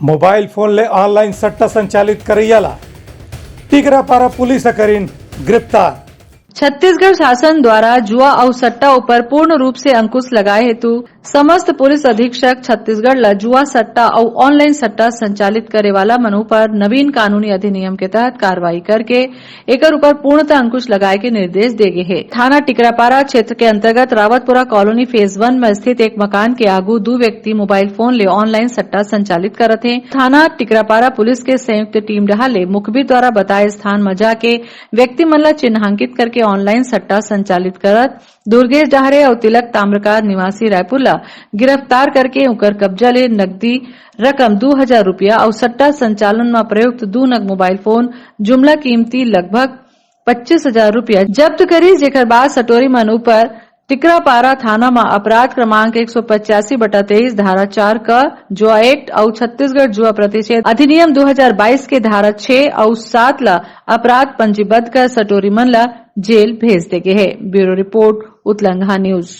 Mobile phone ले online सट्टा संचालित करैयाला टीकरापारा पुलिस करीन गिरफ्तार। छत्तीसगढ़ शासन द्वारा जुआ और सट्टा ऊपर पूर्ण रूप से अंकुश लगाए हेतु समस्त पुलिस अधीक्षक छत्तीसगढ़ ला जुआ सट्टा और ऑनलाइन सट्टा संचालित करे वाला मनों पर नवीन कानूनी अधिनियम के तहत कार्रवाई करके एकर ऊपर पूर्णतः अंकुश लगाए के निर्देश दे गए है। थाना टिकरापारा क्षेत्र के अंतर्गत रावतपुरा कॉलोनी फेज 1 में स्थित एक मकान के आगू 2 व्यक्ति मोबाइल फोन ले ऑनलाइन सट्टा संचालित करत हैं। थाना टिकरापारा पुलिस के संयुक्त टीम ले मुखबिर द्वारा बताए स्थान में जाके व्यक्ति मन ला चिन्हांकित करके ऑनलाइन सट्टा संचालित करत दुर्गेश डहरे और तिलक ताम्रकार निवासी रायपुर ला गिरफ्तार करके उकर कब्जा ले नकदी रकम 2000 रुपया और सट्टा संचालन में प्रयुक्त 2 नग मोबाइल फोन जुमला कीमती लगभग 25,000 रुपया जब्त करी, जेकर बाद सटोरी मन ऊपर टिकरापारा थाना में अपराध क्रमांक 185/23 धारा 4 का जुआ एक्ट और छत्तीसगढ़ जुआ प्रतिषेध अधिनियम 2022 के धारा 6 और 7 ला अपराध पंजीबद्ध कर सटोरी मन ला जेल भेज देगे है। ब्यूरो रिपोर्ट उत्लंघा न्यूज।